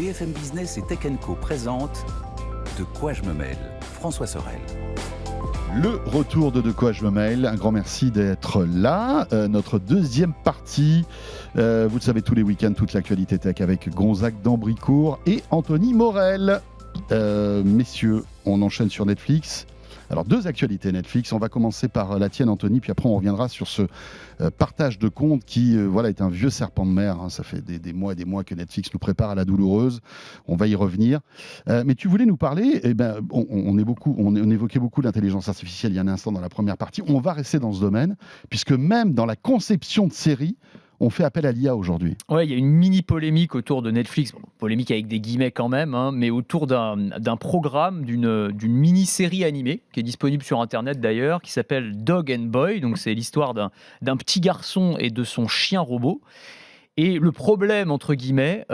BFM Business et Tech Co présente De quoi je me mêle, François Sorel. Le retour de quoi je me mêle, un grand merci d'être là. Notre deuxième partie, vous le savez, tous les week-ends, toute l'actualité tech avec Gonzague d'Ambricourt et Anthony Morel. Messieurs, on enchaîne sur Netflix. Alors, deux actualités Netflix. On va commencer par la tienne, Anthony, puis après on reviendra sur ce partage de comptes qui est un vieux serpent de mer. Ça fait des mois et des mois que Netflix nous prépare à la douloureuse. On va y revenir. Mais tu voulais nous parler, on évoquait beaucoup l'intelligence artificielle il y a un instant dans la première partie. On va rester dans ce domaine, puisque même dans la conception de séries, on fait appel à l'IA aujourd'hui. Ouais, il y a une mini polémique autour de Netflix, polémique avec des guillemets quand même, mais autour d'un programme, d'une mini-série animée qui est disponible sur Internet d'ailleurs, qui s'appelle Dog and Boy. Donc c'est l'histoire d'un petit garçon et de son chien robot. Et le problème, entre guillemets,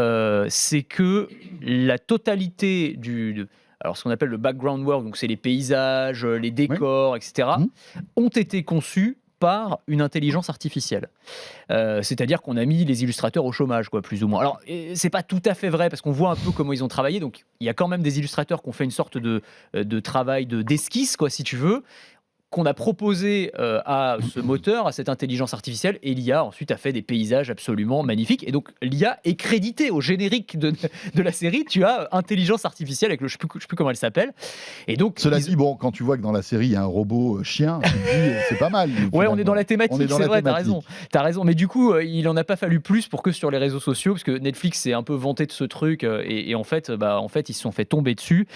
c'est que la totalité alors ce qu'on appelle le background work, donc c'est les paysages, les décors, etc., ont été conçus par une intelligence artificielle. C'est-à-dire qu'on a mis les illustrateurs au chômage, plus ou moins. Alors, c'est pas tout à fait vrai, parce qu'on voit un peu comment ils ont travaillé. Donc, il y a quand même des illustrateurs qui ont fait une sorte de travail d'esquisse, si tu veux, qu'on a proposé à ce moteur, à cette intelligence artificielle, et l'IA ensuite a fait des paysages absolument magnifiques. Et donc l'IA est créditée au générique de la série. Tu as intelligence artificielle avec je sais plus comment elle s'appelle. Et donc cela dit, quand tu vois que dans la série il y a un robot chien, tu te dis c'est pas mal. Ouais, on est dans la thématique, c'est vrai, t'as raison. Mais du coup, il en a pas fallu plus pour que sur les réseaux sociaux, parce que Netflix s'est un peu vanté de ce truc, et en fait, ils se sont fait tomber dessus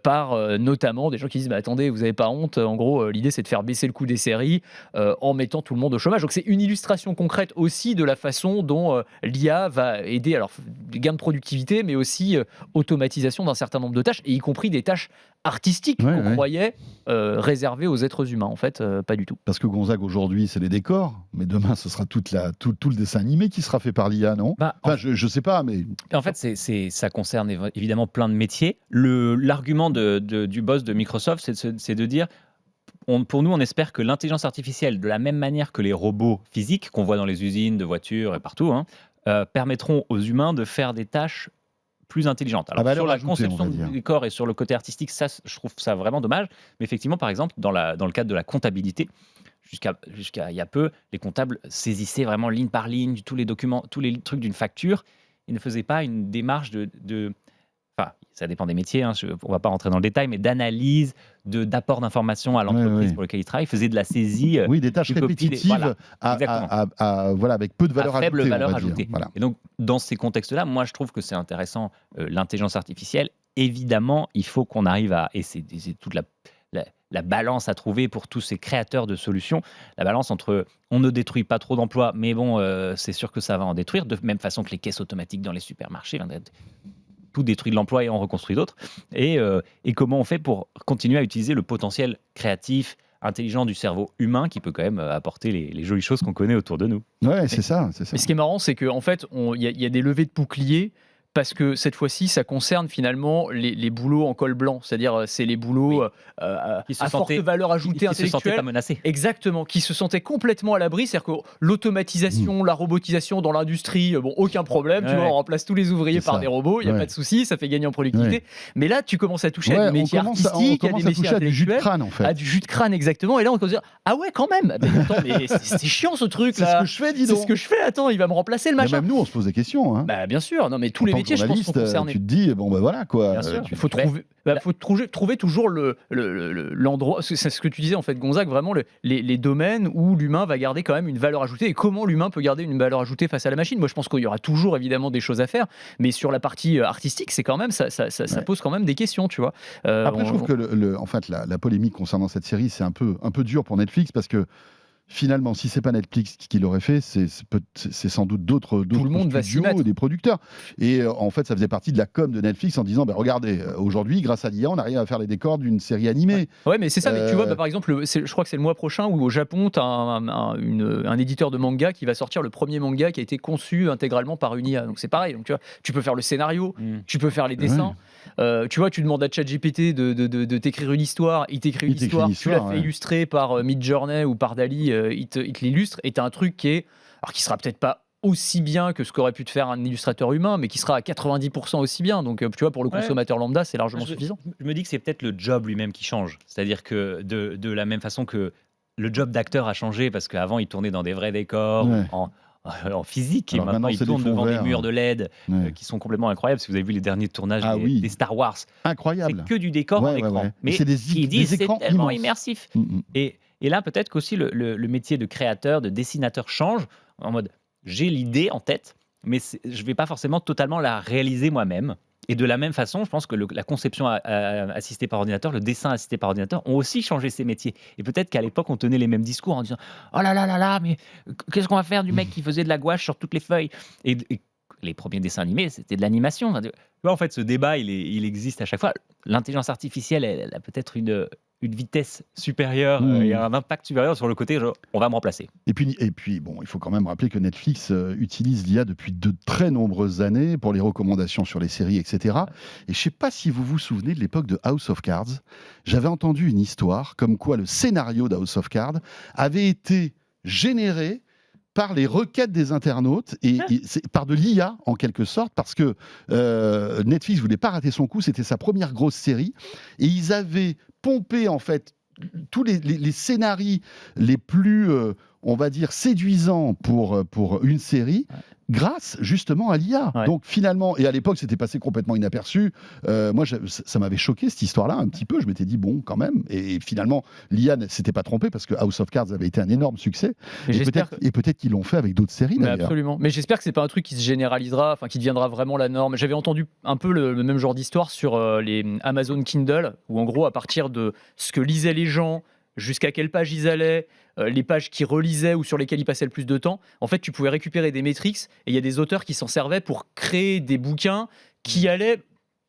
par notamment des gens qui disent attendez, vous avez pas honte, en gros. L'idée, c'est de faire baisser le coût des séries en mettant tout le monde au chômage. Donc, c'est une illustration concrète aussi de la façon dont l'IA va aider, alors, des gains de productivité, mais aussi automatisation d'un certain nombre de tâches, et y compris des tâches artistiques qu'on croyait réservées aux êtres humains. En fait, pas du tout. Parce que Gonzague, aujourd'hui, c'est les décors, mais demain, ce sera tout le dessin animé qui sera fait par l'IA, non ? Je sais pas, mais... En fait, ça concerne évidemment plein de métiers. L'argument du boss de Microsoft, c'est de dire... Pour nous, on espère que l'intelligence artificielle, de la même manière que les robots physiques qu'on voit dans les usines de voitures et partout, permettront aux humains de faire des tâches plus intelligentes. Alors, sur la conception du décor et sur le côté artistique, ça, je trouve ça vraiment dommage. Mais effectivement, par exemple, dans le cadre de la comptabilité, jusqu'à il y a peu, les comptables saisissaient vraiment ligne par ligne tous les documents, tous les trucs d'une facture. Ils ne faisaient pas une démarche Enfin, ça dépend des métiers, on ne va pas rentrer dans le détail, mais d'analyse, d'apport d'informations à l'entreprise pour laquelle ils travaillent, faisaient de la saisie. Oui, des tâches répétitives avec peu de valeur ajoutée. Faible valeur ajoutée. Voilà. Et donc, dans ces contextes-là, moi, je trouve que c'est intéressant, l'intelligence artificielle. Évidemment, il faut qu'on arrive et c'est toute la balance à trouver pour tous ces créateurs de solutions, la balance entre on ne détruit pas trop d'emplois, mais bon, c'est sûr que ça va en détruire, de même façon que les caisses automatiques dans les supermarchés. Tout détruit de l'emploi et on reconstruit d'autres. Et comment on fait pour continuer à utiliser le potentiel créatif, intelligent du cerveau humain qui peut quand même apporter les jolies choses qu'on connaît autour de nous. Ouais, c'est ça. Mais ce qui est marrant, c'est qu'en fait, il y a des levées de boucliers, parce que cette fois-ci, ça concerne finalement les boulots en col blanc, c'est-à-dire c'est les boulots à forte valeur ajoutée intellectuelle. Qui se sentaient pas menacés. Exactement, qui se sentaient complètement à l'abri, c'est-à-dire que l'automatisation, la robotisation dans l'industrie, aucun problème, tu vois, on remplace tous les ouvriers par des robots, il n'y a pas de souci, ça fait gagner en productivité. Mais là, tu commences à toucher à des métiers artistiques, à des métiers intellectuels, à du jus de crâne, en fait. À du jus de crâne, exactement. Et là, on commence à dire, ah ouais, quand même, attends, mais c'est chiant ce truc là. C'est ce que je fais, dis donc. C'est ce que je fais, attends, il va me remplacer le machin. Même nous, on se pose des questions. Bien sûr, non, mais tous les métiers, je pense, sont concernés. Tu te dis, voilà quoi. Il faut trouver toujours l'endroit. C'est ce que tu disais en fait, Gonzague, vraiment les domaines où l'humain va garder quand même une valeur ajoutée, et comment l'humain peut garder une valeur ajoutée face à la machine. Moi, je pense qu'il y aura toujours évidemment des choses à faire, mais sur la partie artistique, c'est quand même ça pose quand même des questions, tu vois. Après, je trouve que en fait, la polémique concernant cette série, c'est un peu dur pour Netflix, parce que finalement, si c'est pas Netflix qui l'aurait fait, c'est sans doute d'autres studios, des producteurs. Et en fait, ça faisait partie de la com de Netflix en disant, regardez, aujourd'hui, grâce à l'IA, on arrive à faire les décors d'une série animée. Ouais, mais c'est ça. Mais tu vois, par exemple, je crois que c'est le mois prochain où au Japon, tu as un éditeur de manga qui va sortir le premier manga qui a été conçu intégralement par une IA. Donc c'est pareil. Donc tu peux faire le scénario, tu peux faire les dessins. Tu vois, tu demandes à ChatGPT de t'écrire une histoire, il t'écrit une histoire, tu l'as fait illustrer par Midjourney ou par Dali, il te l'illustre, et tu as un truc qui sera peut-être pas aussi bien que ce qu'aurait pu te faire un illustrateur humain, mais qui sera à 90% aussi bien. Donc, tu vois, pour le consommateur lambda, c'est largement suffisant. Je me dis que c'est peut-être le job lui-même qui change. C'est-à-dire que de la même façon que le job d'acteur a changé, parce qu'avant, il tournait dans des vrais décors, en physique, et maintenant il tourne devant des murs de LED qui sont complètement incroyables. Si vous avez vu les derniers tournages des Star Wars, incroyable, c'est que du décor en écran. Mais c'est des écrans c'est tellement immenses. immersif. Et là, peut-être qu'aussi le métier de créateur, de dessinateur change, en mode j'ai l'idée en tête, mais je ne vais pas forcément totalement la réaliser moi-même. Et de la même façon, je pense que la conception assistée par ordinateur, le dessin assisté par ordinateur ont aussi changé ces métiers. Et peut-être qu'à l'époque, on tenait les mêmes discours en disant « Oh là là là là, mais qu'est-ce qu'on va faire du mec qui faisait de la gouache sur toutes les feuilles ?» Et les premiers dessins animés, c'était de l'animation. Enfin, en fait, ce débat, il existe à chaque fois. L'intelligence artificielle, elle a peut-être une vitesse supérieure et un impact supérieur sur le côté genre, on va me remplacer. Et puis bon, il faut quand même rappeler que Netflix utilise l'IA depuis de très nombreuses années pour les recommandations sur les séries, etc. Et je ne sais pas si vous vous souvenez de l'époque de House of Cards. J'avais entendu une histoire comme quoi le scénario d'House of Cards avait été généré par les requêtes des internautes et c'est par de l'IA en quelque sorte, parce que Netflix voulait pas rater son coup, c'était sa première grosse série et ils avaient pompé en fait tous les scénarios les plus on va dire séduisants pour une série grâce justement à l'IA. Donc finalement, et à l'époque c'était passé complètement inaperçu, moi ça m'avait choqué cette histoire-là un petit peu, je m'étais dit bon quand même, et finalement l'IA ne s'était pas trompée parce que House of Cards avait été un énorme succès, et peut-être qu'ils l'ont fait avec d'autres séries d'ailleurs. Absolument, mais j'espère que c'est pas un truc qui se généralisera, enfin qui deviendra vraiment la norme. J'avais entendu un peu le même genre d'histoire sur les Amazon Kindle, où en gros à partir de ce que lisaient les gens, jusqu'à quelle page ils allaient, les pages qu'ils relisaient ou sur lesquelles ils passaient le plus de temps, en fait, tu pouvais récupérer des métriques et il y a des auteurs qui s'en servaient pour créer des bouquins qui allaient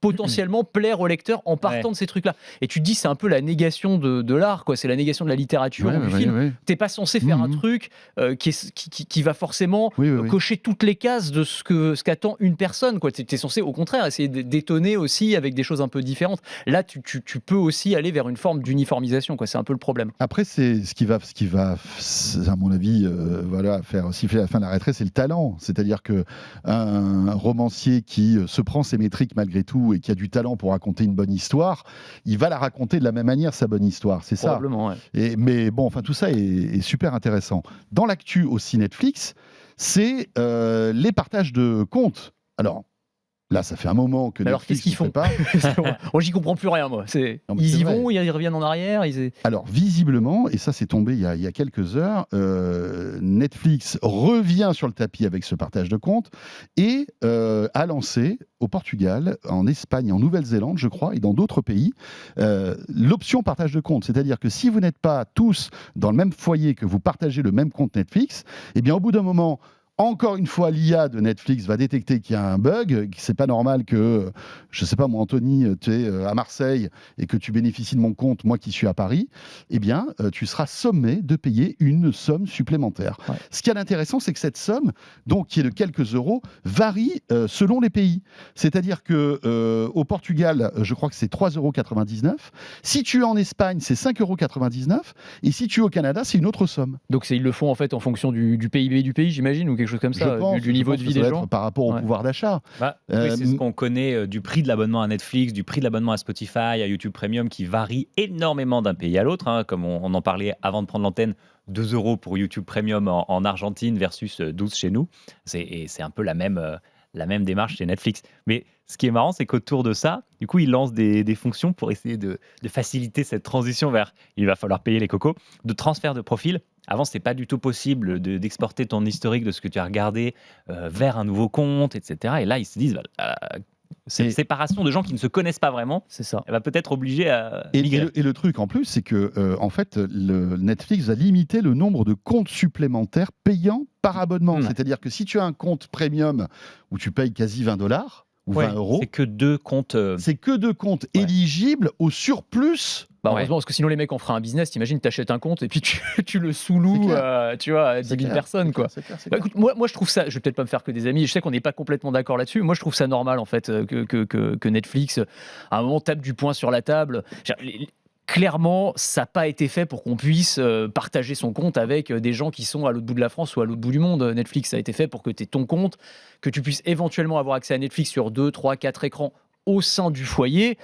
potentiellement plaire au lecteur en partant de ces trucs-là. Et tu te dis, c'est un peu la négation de l'art, quoi. C'est la négation de la littérature du film. T'es pas censé faire un truc qui va forcément cocher toutes les cases de ce qu'attend une personne, quoi. T'es censé, au contraire, essayer d'étonner aussi avec des choses un peu différentes. Là, tu peux aussi aller vers une forme d'uniformisation, quoi. C'est un peu le problème. Après, c'est ce qui va, à mon avis, faire siffler la fin de la retraite, c'est le talent. C'est-à-dire que un romancier qui se prend ses métriques malgré tout et qui a du talent pour raconter une bonne histoire, il va la raconter de la même manière, sa bonne histoire, c'est ça. Probablement, mais bon, enfin tout ça est super intéressant. Dans l'actu aussi Netflix, c'est les partages de comptes. Alors là, ça fait un moment que alors, Netflix qu'est-ce qu'ils font pas. J'y comprends plus rien, moi. Ils y vont, ils reviennent en arrière. Alors, visiblement, et ça c'est tombé il y a quelques heures, Netflix revient sur le tapis avec ce partage de comptes et a lancé au Portugal, en Espagne, en Nouvelle-Zélande, je crois, et dans d'autres pays, l'option partage de comptes. C'est-à-dire que si vous n'êtes pas tous dans le même foyer, que vous partagez le même compte Netflix, eh bien, au bout d'un moment, encore une fois, l'IA de Netflix va détecter qu'il y a un bug, que c'est pas normal que, je sais pas moi, Anthony, tu es à Marseille et que tu bénéficies de mon compte, moi qui suis à Paris, eh bien, tu seras sommé de payer une somme supplémentaire. Ce qui est intéressant, c'est que cette somme, donc qui est de quelques euros, varie selon les pays. C'est-à-dire que au Portugal, je crois que c'est 3,99 €. Si tu es en Espagne, c'est 5,99 €. Et si tu es au Canada, c'est une autre somme. Donc ils le font en fait en fonction du PIB du pays, j'imagine, ou quelque chose comme ça, du niveau de vie des gens par rapport au pouvoir d'achat. C'est ce qu'on connaît du prix de l'abonnement à Netflix, du prix de l'abonnement à Spotify, à YouTube Premium, qui varie énormément d'un pays à l'autre, comme on en parlait avant de prendre l'antenne. 2 € pour YouTube Premium en Argentine versus 12 chez nous. C'est un peu la même démarche chez Netflix. Mais ce qui est marrant, c'est qu'autour de ça, du coup, ils lancent des fonctions pour essayer de faciliter cette transition vers, il va falloir payer les cocos, de transfert de profil. Avant, ce n'était pas du tout possible d'exporter ton historique de ce que tu as regardé vers un nouveau compte, etc. Et là, ils se disent, cette séparation de gens qui ne se connaissent pas vraiment, c'est ça. Elle va peut-être obliger à migrer. Et le truc en plus, c'est que en fait, le Netflix va limiter le nombre de comptes supplémentaires payants par abonnement. C'est-à-dire que si tu as un compte premium où tu payes quasi 20 $ ou 20 €, c'est que 2 comptes. C'est que 2 comptes éligibles au surplus. Heureusement, parce que sinon les mecs en feraient un business. T'imagines, t'achètes un compte et puis tu le sous-loues à 10 000 personnes, quoi. Écoute, moi je trouve ça, je vais peut-être pas me faire que des amis, je sais qu'on n'est pas complètement d'accord là-dessus, moi je trouve ça normal en fait que Netflix à un moment tape du poing sur la table. clairement, ça n'a pas été fait pour qu'on puisse partager son compte avec des gens qui sont à l'autre bout de la France ou à l'autre bout du monde. Netflix, ça a été fait pour que tu aies ton compte, que tu puisses éventuellement avoir accès à Netflix sur 2, 3, 4 écrans au sein du foyer.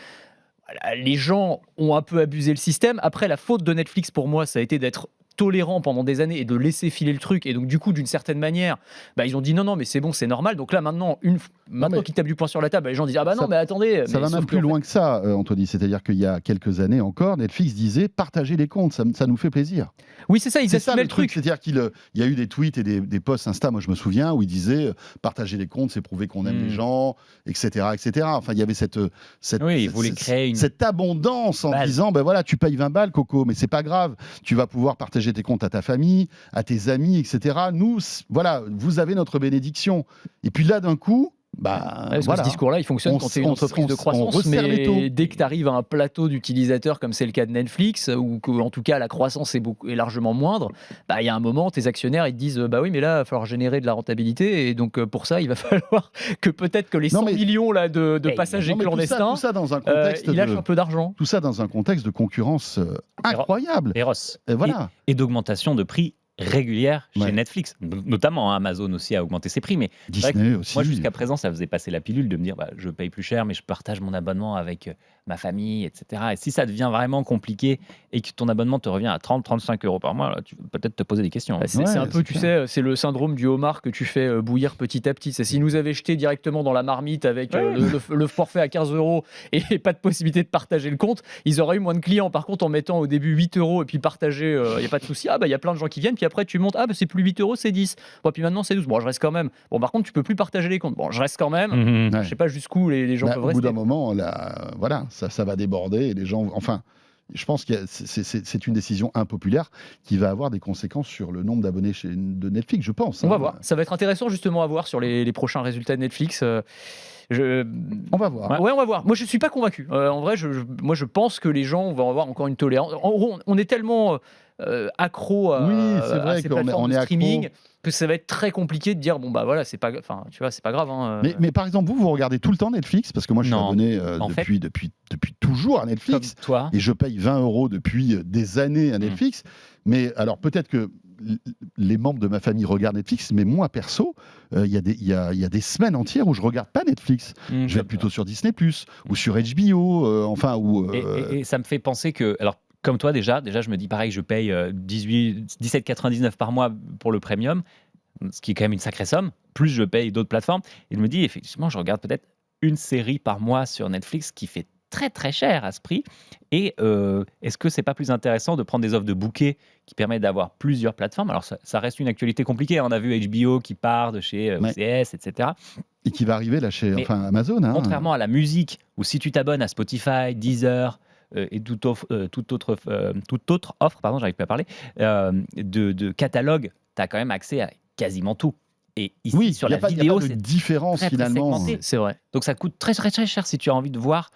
Voilà, les gens ont un peu abusé le système. Après, la faute de Netflix, pour moi, ça a été d'être tolérant pendant des années et de laisser filer le truc. Et donc, du coup, d'une certaine manière, ils ont dit non, mais c'est bon, c'est normal. Donc là, maintenant qu'ils tapent du poing sur la table, les gens disent ah bah non, mais attendez. Ça va même plus loin que ça, Anthony. C'est-à-dire qu'il y a quelques années encore, Netflix disait partagez les comptes, ça nous fait plaisir. Oui, c'est ça, ils assumaient le truc. C'est-à-dire qu'il y a eu des tweets et des posts Insta, moi je me souviens, où ils disaient partagez les comptes, c'est prouver qu'on aime les gens, etc., etc. Enfin, il y avait ils voulaient créer cette abondance en disant ben voilà, tu payes 20 balles, Coco, mais c'est pas grave, tu vas pouvoir partager tes comptes à ta famille, à tes amis, etc. Nous, voilà, vous avez notre bénédiction. Et puis là, d'un coup, ce discours-là, il fonctionne quand tu es une entreprise de croissance, mais dès que tu arrives à un plateau d'utilisateurs comme c'est le cas de Netflix, ou qu'en tout cas la croissance est largement moindre, il y a un moment, tes actionnaires ils te disent oui, mais là, il va falloir générer de la rentabilité, et donc pour ça, il va falloir que peut-être que les 100 millions là, de passagers clandestins, tout ça dans un contexte ils lâchent un peu d'argent. Tout ça dans un contexte de concurrence incroyable. Et d'augmentation de prix régulière chez Netflix, notamment Amazon aussi a augmenté ses prix, mais Disney aussi. Moi jusqu'à présent ça faisait passer la pilule de me dire je paye plus cher mais je partage mon abonnement avec ma famille, etc. Et si ça devient vraiment compliqué et que ton abonnement te revient à 30-35 € par mois, là, tu peux peut-être te poser des questions. C'est un peu, tu sais, c'est le syndrome du homard que tu fais bouillir petit à petit. S'ils nous avaient jeté directement dans la marmite avec le forfait à 15 € et pas de possibilité de partager le compte, ils auraient eu moins de clients. Par contre, en mettant au début 8 € et puis partager, il n'y a pas de souci. Il y a plein de gens qui viennent, puis après tu montes, c'est plus 8 €, c'est 10. Puis maintenant c'est 12. Bon, je reste quand même. Bon, par contre, tu peux plus partager les comptes. Bon, je reste quand même. Je sais pas jusqu'où les gens peuvent rester. Au bout d'un moment, là, voilà, ça va déborder et les gens. Enfin, je pense que c'est une décision impopulaire qui va avoir des conséquences sur le nombre d'abonnés de Netflix, je pense. On va voir. Ça va être intéressant justement à voir sur les prochains résultats de Netflix. On va voir. Ouais, on va voir. Moi, je suis pas convaincu. En vrai, moi, je pense que les gens vont avoir encore une tolérance. En gros, on est tellement accro à ces plateformes de streaming que ça va être très compliqué de dire voilà, c'est pas, tu vois, c'est pas grave. Mais par exemple, vous regardez tout le temps Netflix, parce que moi je suis abonné depuis toujours à Netflix, comme toi. Et je paye 20 € depuis des années à Netflix. Mais alors peut-être que les membres de ma famille regardent Netflix, mais moi perso, il y a des semaines entières où je regarde pas Netflix. Je vais être plutôt sur Disney+, ou sur HBO, et ça me fait penser que, alors comme toi déjà je me dis pareil, je paye 17,99 par mois pour le premium, ce qui est quand même une sacrée somme, plus je paye d'autres plateformes, et je me dis effectivement je regarde peut-être une série par mois sur Netflix qui fait très très cher à ce prix, et est-ce que c'est pas plus intéressant de prendre des offres de bouquets qui permettent d'avoir plusieurs plateformes? Alors ça reste une actualité compliquée, on a vu HBO qui part de chez OCS, etc. Et qui va arriver là chez Amazon. Contrairement à la musique, où si tu t'abonnes à Spotify, Deezer, et toute autre offre, j'arrive pas à parler, de catalogue, tu as quand même accès à quasiment tout. Et ici, sur la vidéo, c'est différence très, finalement. Très c'est vrai. Donc ça coûte très, très, très cher si tu as envie de voir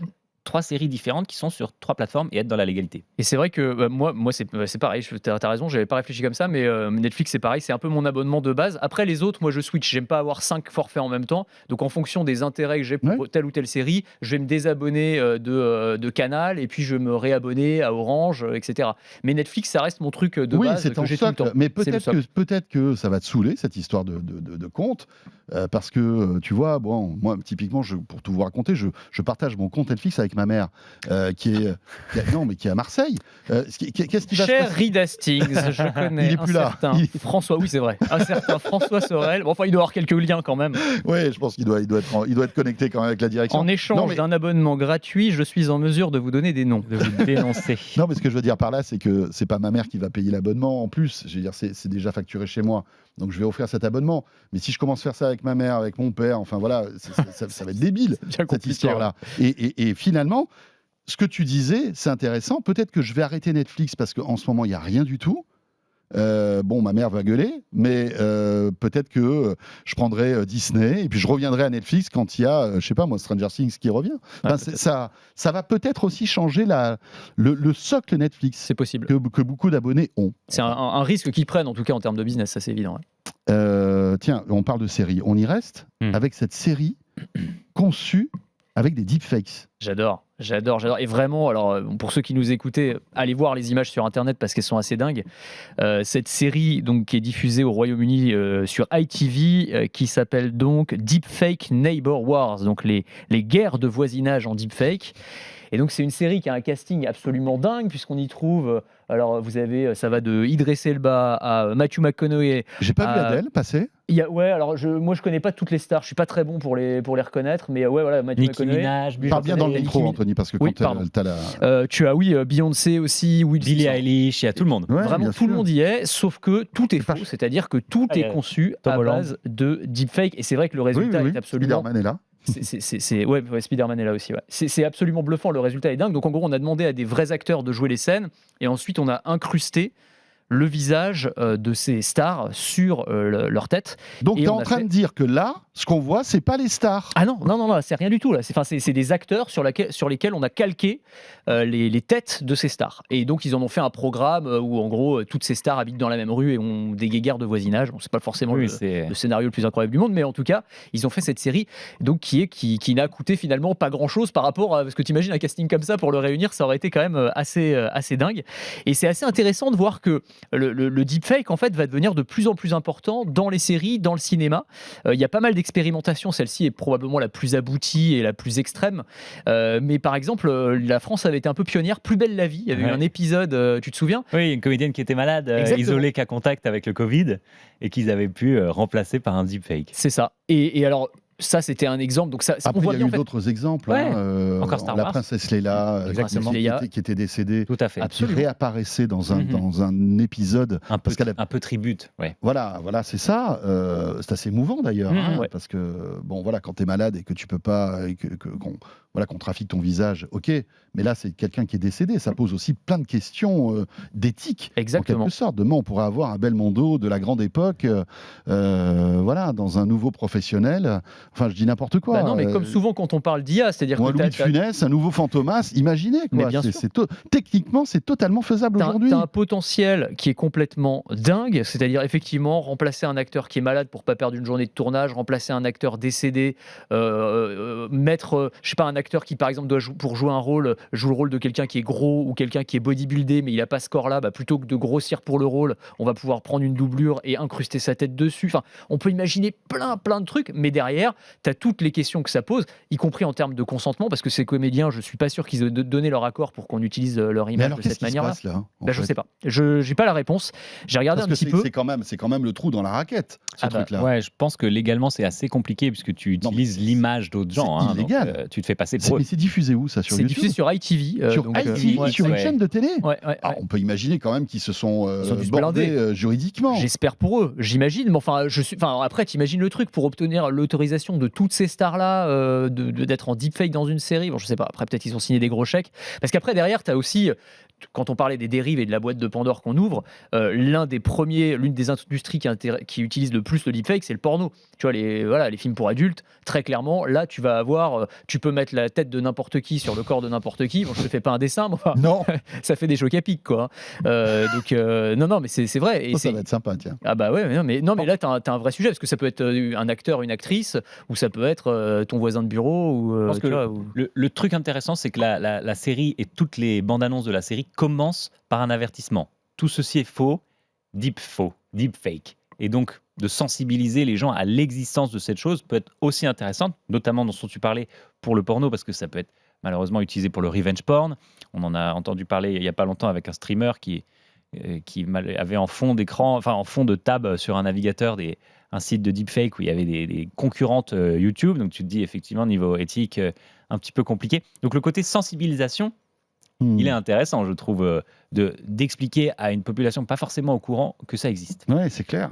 3 séries différentes qui sont sur 3 plateformes et être dans la légalité. Et c'est vrai que moi c'est pareil, t'as raison, j'avais pas réfléchi comme ça, mais Netflix c'est pareil, c'est un peu mon abonnement de base. Après les autres, moi je switch, j'aime pas avoir 5 forfaits en même temps, donc en fonction des intérêts que j'ai pour telle ou telle série, je vais me désabonner de Canal et puis je vais me réabonner à Orange, etc. Mais Netflix ça reste mon truc de base que j'ai tout le temps. Mais peut-être que ça va te saouler cette histoire de compte, parce que tu vois, moi typiquement, pour tout vous raconter, je partage mon compte Netflix avec ma mère, qui est à Marseille. Qu'est-ce qui va Cher se passer? Reed Hastings, je connais. Il est plus là. François, oui c'est vrai. Un certain François Sorel. Bon, enfin, il doit avoir quelques liens quand même. Oui, je pense qu'il doit être connecté quand même avec la direction. En échange d'un abonnement gratuit, je suis en mesure de vous donner des noms, de vous dénoncer. Non, mais ce que je veux dire par là, c'est que c'est pas ma mère qui va payer l'abonnement. En plus, je veux dire, c'est déjà facturé chez moi. Donc je vais offrir cet abonnement. Mais si je commence à faire ça avec ma mère, avec mon père, enfin voilà, ça va être débile, cette histoire-là. Et finalement, ce que tu disais, c'est intéressant. Peut-être que je vais arrêter Netflix parce qu'en ce moment, il n'y a rien du tout. Ma mère va gueuler, mais peut-être que je prendrai Disney et puis je reviendrai à Netflix quand il y a, je sais pas moi, Stranger Things qui revient. Enfin, ça va peut-être aussi changer le socle Netflix. C'est possible. Que beaucoup d'abonnés ont. C'est un risque qu'ils prennent, en tout cas en termes de business, ça c'est évident. Tiens, on parle de série. On y reste avec cette série conçue avec des deepfakes. J'adore. J'adore. Et vraiment, alors pour ceux qui nous écoutaient, allez voir les images sur Internet parce qu'elles sont assez dingues. Cette série donc, qui est diffusée au Royaume-Uni sur ITV, qui s'appelle donc Deepfake Neighbor Wars, donc les guerres de voisinage en deepfake. Et donc c'est une série qui a un casting absolument dingue puisqu'on y trouve, alors vous avez, ça va de Idriss Elba à Matthew McConaughey. J'ai pas vu Adèle passer. Ouais, alors moi je connais pas toutes les stars, je suis pas très bon pour les reconnaître, mais ouais voilà, Matthew Nicki McConaughey. Minaj, Parle bien dans le Nicki micro, Minaj. Anthony, parce que Oui, quand pardon. t'as la. Tu as Beyoncé aussi, Will Billie Smith. Eilish, il y a tout le monde. Ouais, Vraiment bien tout le sûr. monde y est, sauf que tout est C'est pas- faux, c'est-à-dire que tout Ah, est conçu Tom à Holland. base de deepfake, et c'est vrai que le Oui, résultat oui, est oui. absolument... Spider-Man est là. Ouais, Spider-Man est là aussi. Ouais. C'est absolument bluffant, le résultat est dingue. Donc en gros, on a demandé à des vrais acteurs de jouer les scènes, et ensuite on a incrusté le visage de ces stars sur leur tête. Donc Et t'es on en a train fait- de dire que là, ce qu'on voit, c'est pas les stars. Ah non, c'est rien du tout là. C'est des acteurs sur lesquels on a calqué les têtes de ces stars. Et donc ils en ont fait un programme où en gros toutes ces stars habitent dans la même rue et ont des guéguerres de voisinage. Bon, c'est pas forcément Oui, le c'est scénario le plus incroyable du monde, mais en tout cas ils ont fait cette série donc qui n'a coûté finalement pas grand chose par rapport à parce que tu imagines un casting comme ça pour le réunir, ça aurait été quand même assez dingue. Et c'est assez intéressant de voir que le deepfake en fait va devenir de plus en plus important dans les séries, dans le cinéma. Il y a pas mal d'expérimentations, celle-ci est probablement la plus aboutie et la plus extrême. Mais par exemple, la France avait été un peu pionnière. Plus belle la vie, il y avait eu Ouais. un épisode, tu te souviens? Oui, une comédienne qui était malade, Exactement. isolée qu'à contact avec le Covid, et qu'ils avaient pu remplacer par un deepfake. C'est ça. Et alors, ça c'était un exemple. Donc ça, on Après, il voit y a bien eu en fait. d'autres exemples. Ouais. hein, Encore Star la Wars. princesse Leia, Exactement. qui était décédée, Tout à fait. qui Absolument. réapparaissait dans un, Mhm. dans un épisode. Un peu, Parce qu'elle a- un peu tribute. Ouais. Voilà, c'est ça. C'est assez émouvant d'ailleurs, Mhm, ouais. parce que bon, voilà, quand tu es malade et que tu peux pas, et qu'on trafique ton visage, ok. Mais là, c'est quelqu'un qui est décédé. Ça pose aussi plein de questions d'éthique, en Exactement. quelque sorte. Demain, on pourrait avoir un Belmondo de la grande époque, voilà, dans un nouveau professionnel. Enfin, je dis n'importe quoi. Bah non, mais comme souvent quand on parle d'IA, c'est-à-dire Ou un que Louis de Funès, un nouveau Fantomas, imaginez Mais quoi. bien sûr. Techniquement, c'est totalement faisable aujourd'hui. T'as un potentiel qui est complètement dingue, c'est-à-dire effectivement remplacer un acteur qui est malade pour pas perdre une journée de tournage, remplacer un acteur décédé, mettre, je sais pas, un acteur qui par exemple doit pour jouer un rôle, joue le rôle de quelqu'un qui est gros ou quelqu'un qui est bodybuildé mais il a pas ce corps-là, bah, plutôt que de grossir pour le rôle, on va pouvoir prendre une doublure et incruster sa tête dessus. Enfin, on peut imaginer plein de trucs, mais derrière, tu as toutes les questions que ça pose, y compris en termes de consentement, parce que ces comédiens, je suis pas sûr qu'ils aient donné leur accord pour qu'on utilise leur Mais image alors, de qu'est-ce cette qui se manière-là. passe là en Bah, je fait sais pas. Je n'ai pas la réponse. J'ai regardé Parce un que petit peu. c'est quand même le trou dans la raquette, ce Ah bah, truc-là. Ouais, je pense que légalement, c'est assez compliqué puisque tu Non, mais utilises l'image d'autres gens. c'est hein, donc, illégal. tu te fais passer pour eux. Mais c'est diffusé où ça sur C'est YouTube diffusé sur ITV. Sur donc, ITV, ouais, sur une ouais. chaîne de télé. ouais, Ah, on peut imaginer quand même qu'ils se sont Ils ont dû se bordés blinder. juridiquement. J'espère pour eux, j'imagine. Mais enfin, après, t'imagines le truc pour obtenir l'autorisation de toutes ces stars-là, d'être en deepfake dans une série. Bon, je sais pas. Après, peut-être ils ont signé des gros chèques. Parce qu'après, derrière, t'as aussi, quand on parlait des dérives et de la boîte de Pandore qu'on ouvre, l'une des industries qui utilise le plus le deepfake, c'est le porno. Tu vois, les films pour adultes, très clairement, là, tu vas avoir, tu peux mettre la tête de n'importe qui sur le corps de n'importe qui. Bon, je te fais pas un dessin, mais enfin, Non, ça fait des chocs à pic, quoi. Donc, non, mais c'est vrai. Et ça c'est, va être sympa, tiens. ah bah ouais, mais là, t'as un vrai sujet, parce que ça peut être un acteur, une actrice, ou ça peut être ton voisin de bureau, ou, Je pense tu que vois, ou- le truc intéressant, c'est que la série et toutes les bandes annonces de la série commencent par un avertissement. Tout ceci est faux, deepfake. Et donc, de sensibiliser les gens à l'existence de cette chose peut être aussi intéressante, notamment dans ce dont tu parlais pour le porno, parce que ça peut être malheureusement utilisé pour le revenge porn. On en a entendu parler il n'y a pas longtemps avec un streamer qui avait en fond d'écran, enfin en fond de tab sur un navigateur un site de deepfake où il y avait des concurrentes YouTube. Donc tu te dis effectivement niveau éthique un petit peu compliqué. Donc le côté sensibilisation, il est intéressant, je trouve, d'expliquer à une population pas forcément au courant que ça existe. Ouais, c'est clair.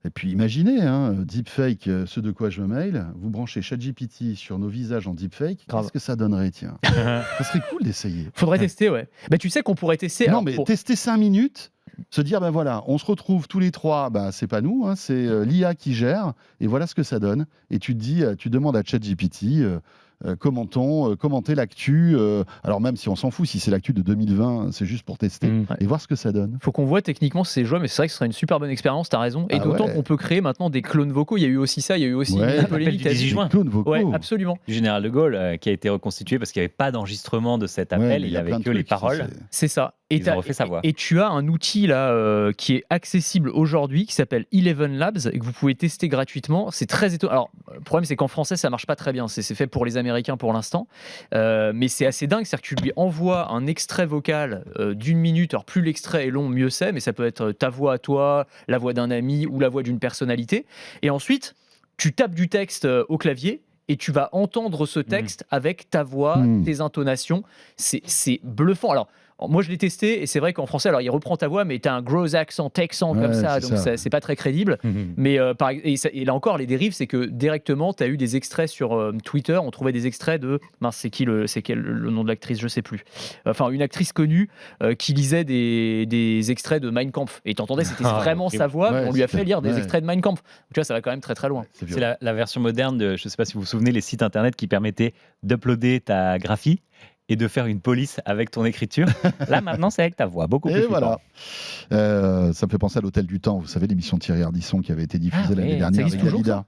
Et puis imaginez, deepfake, ce de quoi je me mail, vous branchez ChatGPT sur nos visages en deepfake, Grave. qu'est-ce que ça donnerait, tiens? Ça serait cool d'essayer. Faudrait tester, ouais. Bah, tu sais qu'on pourrait tester. Non, alors, mais pour- tester 5 minutes, se dire, ben voilà, on se retrouve tous les trois, ben, c'est pas nous, c'est l'IA qui gère, et voilà ce que ça donne. Et tu te dis, tu demandes à ChatGPT, commenter l'actu. Alors même si on s'en fout, si c'est l'actu de 2020, c'est juste pour tester et voir ce que ça donne. Faut qu'on voit techniquement si c'est jouable, mais c'est vrai que ce serait une super bonne expérience, t'as raison. Et d'autant qu'on peut créer maintenant des clones vocaux. Il y a eu aussi ça, il y a eu aussi une polémique. Du 18 juin. Clones vocaux. Ouais, absolument. Du général de Gaulle qui a été reconstitué parce qu'il n'y avait pas d'enregistrement de cet appel, il n'y avait que les paroles. C'est ça. Et ils ont refait sa voix. Et tu as un outil là qui est accessible aujourd'hui qui s'appelle Eleven Labs et que vous pouvez tester gratuitement. C'est très étonnant. Alors, le problème, c'est qu'en français, ça marche pas très bien. C'est fait pour les Américains pour l'instant. Mais c'est assez dingue. C'est-à-dire que tu lui envoies un extrait vocal d'1 minute. Alors, plus l'extrait est long, mieux c'est. Mais ça peut être ta voix à toi, la voix d'un ami ou la voix d'une personnalité. Et ensuite, tu tapes du texte au clavier. Et tu vas entendre ce texte avec ta voix, tes intonations. C'est bluffant. Alors, moi, je l'ai testé et c'est vrai qu'en français, alors il reprend ta voix, mais tu as un gros accent texan comme ça, donc c'est pas très crédible. Mais et là encore, les dérives, c'est que directement, tu as eu des extraits sur Twitter. On trouvait des extraits de. C'est quel le nom de l'actrice, je sais plus. Enfin, une actrice connue qui lisait des extraits de Mein Kampf. Et tu entendais, c'était vraiment sa voix, mais on lui a fait lire des extraits de Mein Kampf. Donc, tu vois, ça va quand même très très loin. C'est la version moderne de, je sais pas si vous vous souvenez, les sites internet qui permettaient d'uploader ta graphie et de faire une police avec ton écriture. Là, maintenant, c'est avec ta voix, beaucoup plus voilà. Ça me fait penser à l'Hôtel du Temps. Vous savez, l'émission de Thierry Ardisson qui avait été diffusée l'année dernière avec Dalida.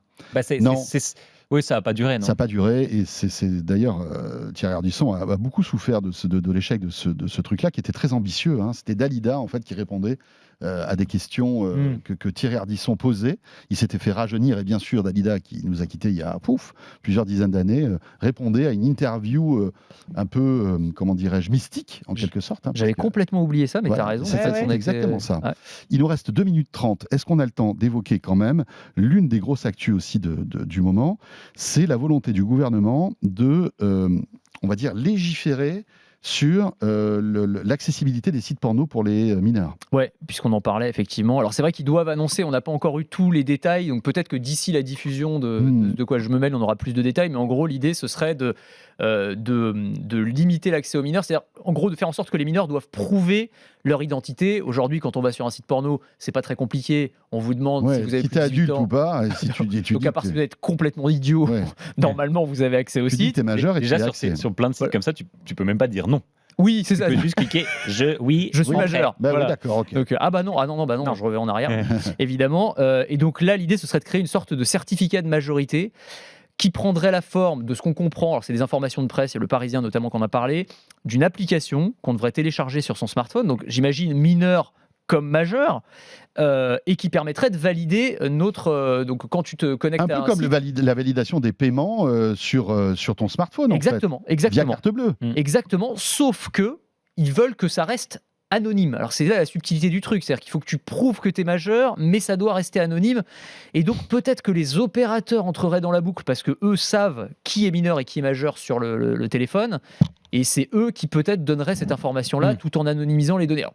Oui, ça n'a pas duré, non ? Ça n'a pas duré, et c'est d'ailleurs, Thierry Ardisson a beaucoup souffert de l'échec de ce truc-là, qui était très ambitieux. C'était Dalida, en fait, qui répondait à des questions que Thierry Ardisson posait. Il s'était fait rajeunir, et bien sûr, Dalida, qui nous a quittés il y a plusieurs dizaines d'années, répondait à une interview un peu, comment dirais-je, mystique, en quelque sorte. J'avais complètement oublié ça, mais tu as raison. C'est exactement ça. Ouais. Il nous reste 2 minutes 30. Est-ce qu'on a le temps d'évoquer quand même l'une des grosses actus aussi du moment ? C'est la volonté du gouvernement de, on va dire, légiférer sur l'accessibilité des sites porno pour les mineurs. Ouais, puisqu'on en parlait effectivement. Alors c'est vrai qu'ils doivent annoncer, on n'a pas encore eu tous les détails, donc peut-être que d'ici la diffusion de quoi je me mêle, on aura plus de détails, mais en gros l'idée ce serait de limiter l'accès aux mineurs, c'est-à-dire en gros de faire en sorte que les mineurs doivent prouver leur identité. Aujourd'hui, quand on va sur un site porno, c'est pas très compliqué, on vous demande si vous avez si plus de 18 adulte ans. Ou pas, et si tu donc à part si vous êtes complètement idiot, normalement vous avez accès au site. Tu es majeur et déjà sur plein de sites comme ça, tu peux même pas dire non. Oui, c'est ça. Tu peux juste cliquer je suis majeur. Voilà. D'accord, ok. Donc, non, je reviens en arrière, évidemment. Et donc là, l'idée, ce serait de créer une sorte de certificat de majorité qui prendrait la forme de ce qu'on comprend, alors c'est des informations de presse, il y a le Parisien notamment qu'on a parlé, d'une application qu'on devrait télécharger sur son smartphone, donc j'imagine mineur comme majeur, et qui permettrait de valider notre... donc quand tu te connectes à un peu comme la validation des paiements sur ton smartphone, exactement. Via carte bleue. Exactement, sauf que ils veulent que ça reste anonyme. Alors c'est là la subtilité du truc, c'est-à-dire qu'il faut que tu prouves que tu es majeur, mais ça doit rester anonyme. Et donc peut-être que les opérateurs entreraient dans la boucle parce que eux savent qui est mineur et qui est majeur sur le téléphone, et c'est eux qui peut-être donneraient cette information-là tout en anonymisant les données.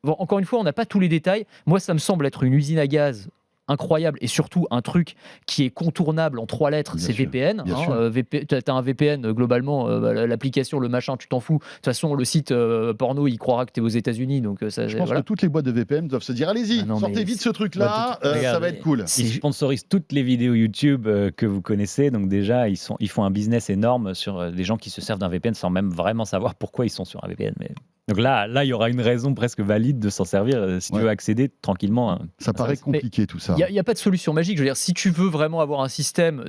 Alors, encore une fois, on n'a pas tous les détails. Moi, ça me semble être une usine à gaz incroyable et surtout un truc qui est contournable en 3 lettres, c'est VPN. Tu as un VPN, globalement, l'application, le machin, tu t'en fous. De toute façon, le site porno, il croira que tu es aux États-Unis. Donc je pense que toutes les boîtes de VPN doivent se dire allez-y, sortez vite ce truc-là, ça va être cool. Ils sponsorisent toutes les vidéos YouTube que vous connaissez, donc déjà, ils font un business énorme sur les gens qui se servent d'un VPN sans même vraiment savoir pourquoi ils sont sur un VPN. Donc là, il y aura une raison presque valide de s'en servir si tu veux accéder tranquillement. Ça paraît compliqué tout ça. Il n'y a pas de solution magique. Je veux dire, si tu veux vraiment avoir un système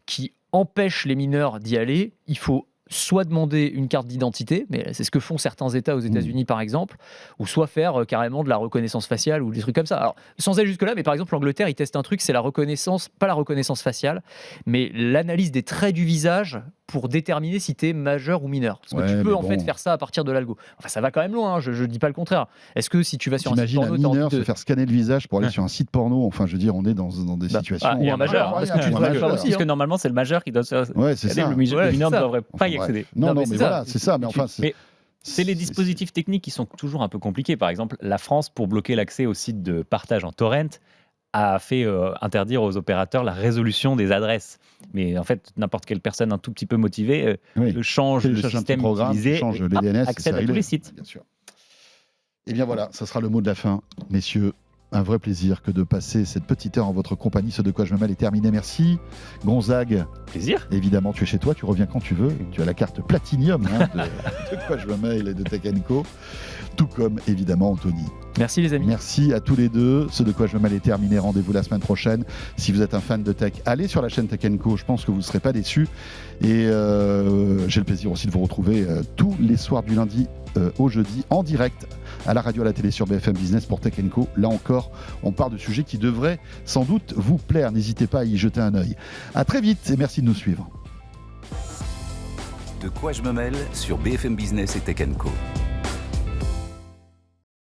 qui empêche les mineurs d'y aller, il faut soit demander une carte d'identité, mais c'est ce que font certains États aux États-Unis par exemple, ou soit faire carrément de la reconnaissance faciale ou des trucs comme ça. Alors, sans aller jusque-là, mais par exemple l'Angleterre, ils testent un truc, c'est la reconnaissance, pas la reconnaissance faciale, mais l'analyse des traits du visage pour déterminer si tu es majeur ou mineur. Parce que tu peux en fait faire ça à partir de l'algo. Enfin, ça va quand même loin, hein, je ne dis pas le contraire. Est-ce que si tu vas sur un site porno... T'imagines un mineur se faire scanner le visage pour aller sur un site porno, enfin je veux dire, on est dans des situations... ou un majeur, parce que normalement c'est le majeur qui doit se faire... Ouais, c'est ça. Le mineur ne devrait pas y accéder. Non, mais voilà, c'est ça. Mais enfin, c'est les dispositifs techniques qui sont toujours un peu compliqués. Par exemple, la France, pour bloquer l'accès aux sites de partage en torrent, a fait interdire aux opérateurs la résolution des adresses. Mais en fait, n'importe quelle personne un tout petit peu motivée change le système utilisé change les DNS, accède à tous les sites. Bien sûr. Et bien voilà, ça sera le mot de la fin, messieurs. un vrai plaisir que de passer cette petite heure en votre compagnie. Ce De quoi je me mêle est terminé. Merci. Gonzague, Plaisir. évidemment, tu es chez toi, tu reviens quand tu veux. Tu as la carte Platinium de quoi je me mêle et de Tech & Co. Tout comme, évidemment, Anthony. Merci les amis. Merci à tous les deux. Ce De quoi je me mêle est terminé. Rendez-vous la semaine prochaine. Si vous êtes un fan de tech, allez sur la chaîne Tech & Co. Je pense que vous ne serez pas déçus. Et j'ai le plaisir aussi de vous retrouver tous les soirs du lundi au jeudi en direct à la radio, à la télé sur BFM Business pour Tech & Co. Là encore, on parle de sujets qui devraient sans doute vous plaire. N'hésitez pas à y jeter un œil. À très vite et merci de nous suivre. De quoi je me mêle sur BFM Business et Tech & Co.